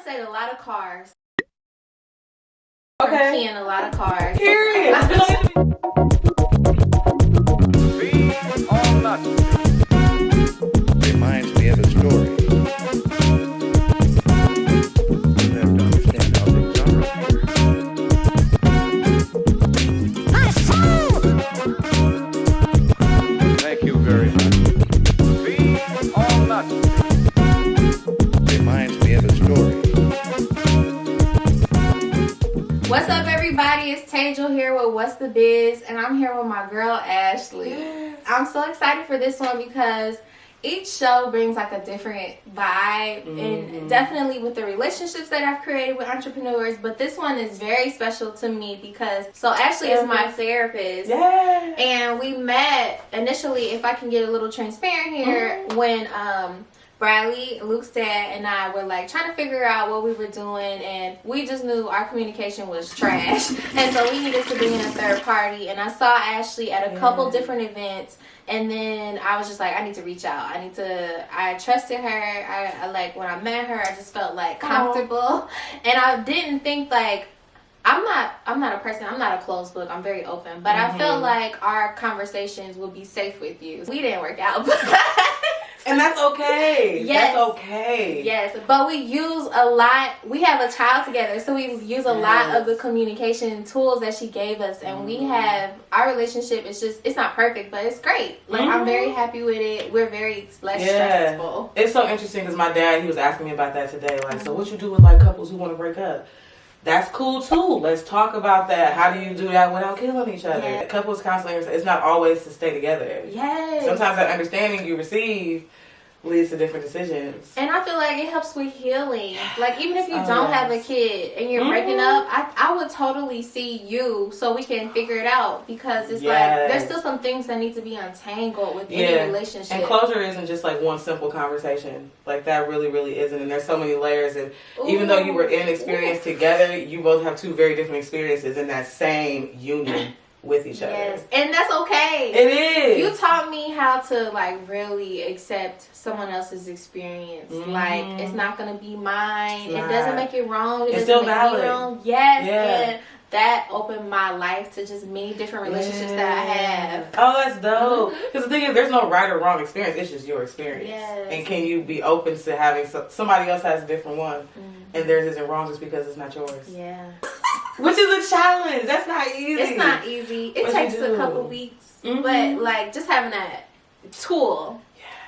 to say a lot of cars. Okay. Keying a lot of cars. Period. Reminds me of a story. You have to understand how things are up here. Thank you very much. Reminds me of a story. What's up, everybody? It's Tangel here with What's the Biz, and I'm here with my girl Ashley. Yes. I'm so excited for this one because each show brings like a different vibe, and definitely with the relationships that I've created with entrepreneurs. But this one is very special to me because Ashley is my therapist. Yeah. And we met initially, if I can get a little transparent here, when Bradley, Luke's dad, and I were like trying to figure out what we were doing, and we just knew our communication was trash. And so we needed to bring in a third party. And I saw Ashley at a couple different events, and then I was just like, I need to reach out. I trusted her. I like, when I met her, I just felt like comfortable. And I didn't think like, I'm not a person, I'm not a closed book, I'm very open, but I felt like our conversations would be safe with you. We didn't work out. And that's okay. Yes. That's okay. Yes, but we use a lot. We have a child together, so we use a lot of the communication tools that she gave us, and we have our relationship. It's not perfect, but it's great. Like I'm very happy with it. We're very less stressful. It's so interesting because my dad, he was asking me about that today. Like, so what you do with like couples who want to break up? That's cool too. Let's talk about that. How do you do that without killing each other? Yeah. Couples counseling, it's not always to stay together. Yes. Sometimes that understanding you receive leads to different decisions. And I feel like it helps with healing. Like, even if you don't have a kid and you're breaking up, I would totally see you so we can figure it out, because it's like there's still some things that need to be untangled with any relationship. And closure isn't just like one simple conversation. Like, that really, really isn't. And there's so many layers. And even though you were in experience together, you both have two very different experiences in that same union with each other. Yes, and that's okay. It is. You taught me how to like really accept someone else's experience. Like, it's not gonna be mine. It doesn't make it wrong. It's still valid. Wrong. Yes. And that opened my life to just many different relationships that I have. Oh, that's dope. Because the thing is, there's no right or wrong experience. It's just your experience. Yes. And can you be open to having somebody else has a different one, and theirs isn't wrong just because it's not yours? Yeah. Which is a challenge. That's not easy. It's not easy. It takes a couple weeks, but like just having that tool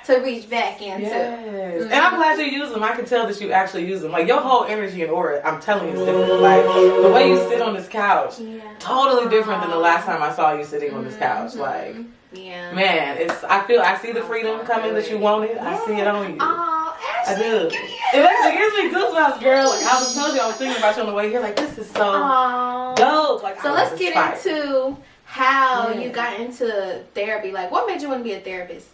to reach back into. Yes. And I'm glad you use them. I can tell that you actually use them. Like, your whole energy and aura, I'm telling you, is different. Like, the way you sit on this couch, totally different than the last time I saw you sitting on this couch. Like, man, I see the freedom coming that you wanted. I see it on you. Oh, Ashley, I do. It actually gives me goosebumps, girl. Like, I was telling you, I was thinking about you on the way here. Like, this is so dope. Like, so let's get into how you got into therapy. Like, what made you want to be a therapist?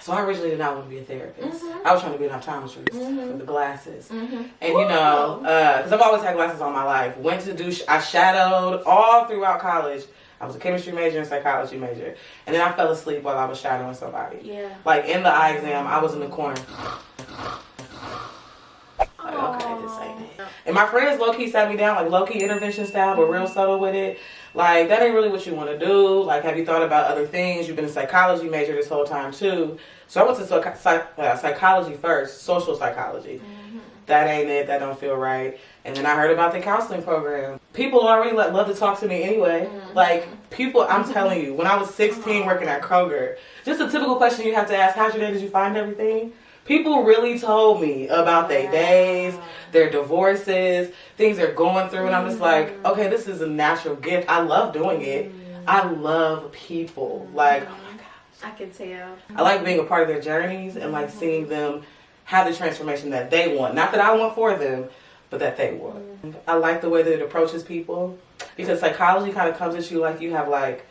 So I originally did not want to be a therapist. I was trying to be an optometrist for the glasses. And you know, because I've always had glasses all my life. I shadowed all throughout college. I was a chemistry major and psychology major. And then I fell asleep while I was shadowing somebody. Yeah. Like, in the eye exam, I was in the corner. Like, okay, this ain't it. And my friends low-key sat me down, like low-key intervention style, but real subtle with it. Like, that ain't really what you want to do. Like, have you thought about other things? You've been a psychology major this whole time, too. So I went to psychology first, social psychology. That ain't it. That don't feel right. And then I heard about the counseling program. People already love to talk to me anyway. Like, people, I'm telling you, when I was 16 working at Kroger, just a typical question you have to ask, how's your day? Did you find everything? People really told me about their days, their divorces, things they're going through. And I'm just like, okay, this is a natural gift. I love doing it. I love people. Like, oh my gosh. I can tell. I like being a part of their journeys and like seeing them have the transformation that they want. Not that I want for them, but that they want. I like the way that it approaches people, because psychology kind of comes at you like you have like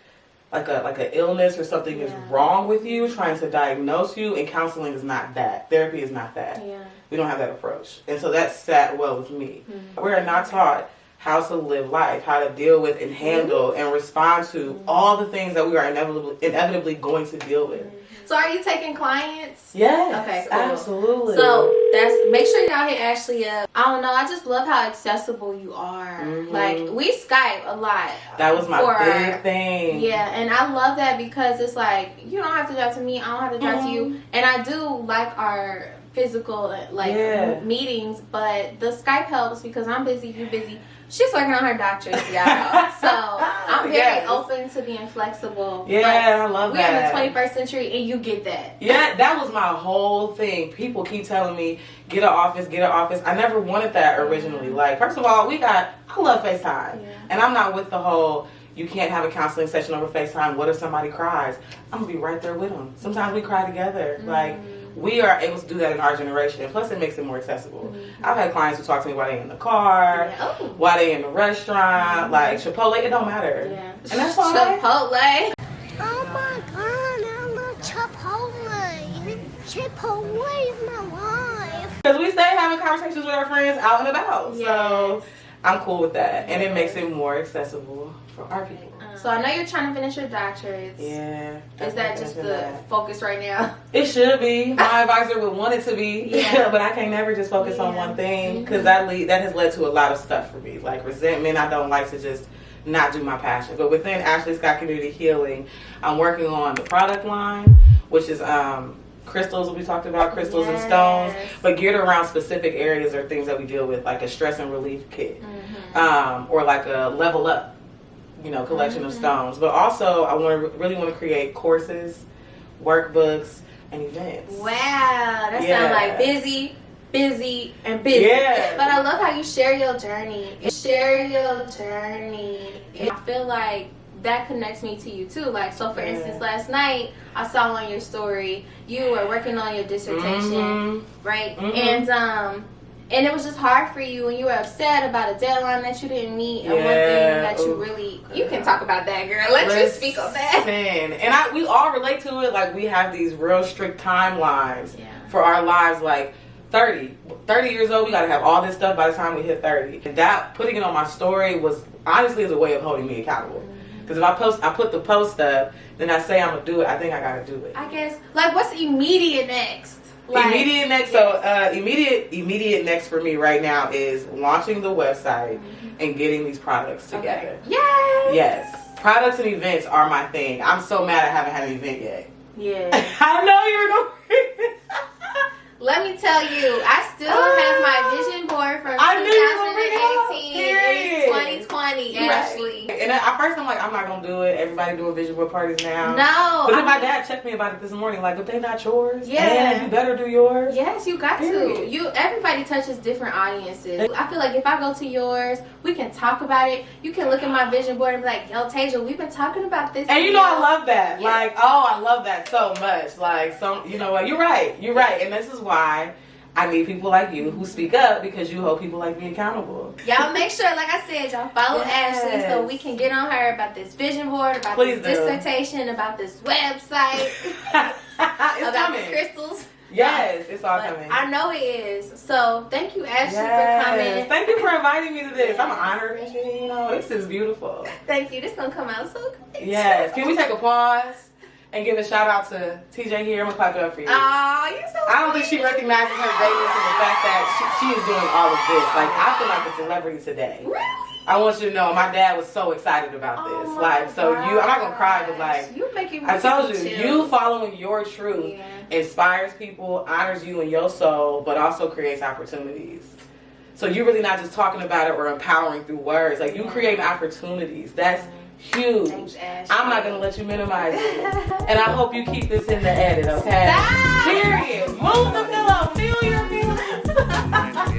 an illness or something is wrong with you, trying to diagnose you, and counseling is not that. Therapy is not that. We don't have that approach. And so that sat well with me. We are not taught how to live life, how to deal with and handle and respond to all the things that we are inevitably going to deal with. So are you taking clients? Yes. Okay, cool. Absolutely. So that's make sure y'all hit Ashley up. I don't know. I just love how accessible you are. Mhm. Like we Skype a lot. that was my for big our- thing. Yeah, and I love that because it's like you don't have to drive to me. I don't have to drive to you. Mhm. And I do like our physical like Yeah. meetings, but the Skype helps because I'm busy. You busy. She's working on her doctorate, y'all. So I'm very Yes. open to being flexible. Yeah, I love But we're in the that. 21st century, and you get that. Yeah, that was my whole thing. People keep telling me, get an office, get an office. I never wanted that originally. Like, first of all, I love FaceTime. Yeah. And I'm not with the whole, you can't have a counseling session over FaceTime. What if somebody cries? I'm going to be right there with them. Sometimes we cry together. Like, we are able to do that in our generation. Plus, it makes it more accessible. I've had clients who talk to me while they're in the car, Yeah. Oh. while they're in the restaurant, like Chipotle, it don't matter. Yeah. And that's fine. Chipotle. Oh my god, I love Chipotle. Chipotle is my life. Because we stay having conversations with our friends out and about. Yes. So I'm cool with that. And it makes it more accessible for our people. So I know you're trying to finish your doctorates. Yeah. Is that just the focus right now? It should be. My advisor would want it to be. Yeah. But I can never just focus on Yeah. one thing. Because that has led to a lot of stuff for me. Like resentment. I don't like to just not do my passion. But within Ashley Scott Community Healing, I'm working on the product line, which is crystals, we talked about crystals and stones, Yes. but geared around specific areas or things that we deal with, like a stress and relief kit, Mm-hmm. or like a level up, collection of stones. But also, I really want to create courses, workbooks, and events. Wow, that Yeah. sounds like busy, and busy. Yeah. But I love how you share your journey. Share your journey. And I feel like that connects me to you too. Like, so for Yeah. instance, last night I saw on your story you were working on your dissertation, Mhm. right? Mhm. And it was just hard for you, and you were upset about a deadline that you didn't meet, and one thing Yeah. that you really, you can talk about that, girl. Let you speak on that. Listen, and we all relate to it. Like, we have these real strict timelines Yeah. for our lives. Like 30 years old, we got to have all this stuff by the time we hit 30. And that, putting it on my story was honestly is a way of holding me accountable. Because if I put the post up, then I say I'm gonna do it. I think I gotta do it. I guess, like, what's immediate next? Like, Immediate next. So immediate next for me right now is launching the website and getting these products together. Okay. Yes. Yes, products and events are my thing. I'm so mad I haven't had an event yet. Yeah. I know you were going. Let me tell you, I still have my vision board from I knew you were gonna bring it up. 2018. Period. It's 2020, Ashley. And at first I'm like, I'm not gonna do it. Everybody doing vision board parties now. No. But then my I- dad checked me about it this morning. Like, but they not yours. Yeah. And you better do yours. Yes, you got to. Period. Everybody touches different audiences. I feel like if I go to yours, we can talk about it. You can look at my vision board and be like, yo, Tasia, we've been talking about this. And you know I love that. Yeah. Like, oh, I love that so much. Like, you know what? You're right. You're right. And this is why I need people like you who speak up, because you hold people like me accountable. Y'all make sure, like I said, y'all follow Yes. Ashley so we can get on her about this vision board, about Please this do. dissertation, about this website, It's about coming. the crystals. Yes, it's all But coming. I know it is. So thank you, Ashley, Yes. for coming. Thank you for inviting me to this. I'm honored. You know, this is beautiful. Thank you. This gonna come out so great. Yes. Can we take a pause and give a shout out to TJ here? I'm gonna clap it up for you. Aw, you're so I don't think she sweet. recognizes her greatness in the fact that she is doing all of this. Like, I feel like a celebrity today. Really? I want you to know my dad was so excited about this. Oh like, my so I'm not gonna cry, but gosh. like, you making me I told you, chills. you following your truth Yeah. inspires people, honors you and your soul, but also creates opportunities. So you're really not just talking about it or empowering through words. Like, you create opportunities. That's huge. Thanks, Ashley. I'm not gonna let you minimize it. And I hope you keep this in the edit, okay? Stop. Period. Move the pillow. Feel your feelings.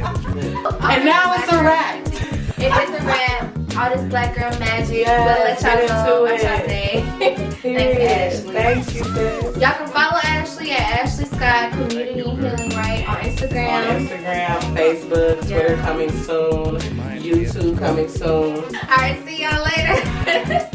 And now it's a wrap. It is a wrap. All this black girl magic. Yes, We'll let get y'all know into about it. y'all day. Period. Thanks, Ashley. Thank you, sis. Y'all can follow Ashley at Ashley Scott Community Healing, right? On On Instagram. Instagram, Facebook, Twitter coming soon, YouTube coming soon. Alright, see y'all later.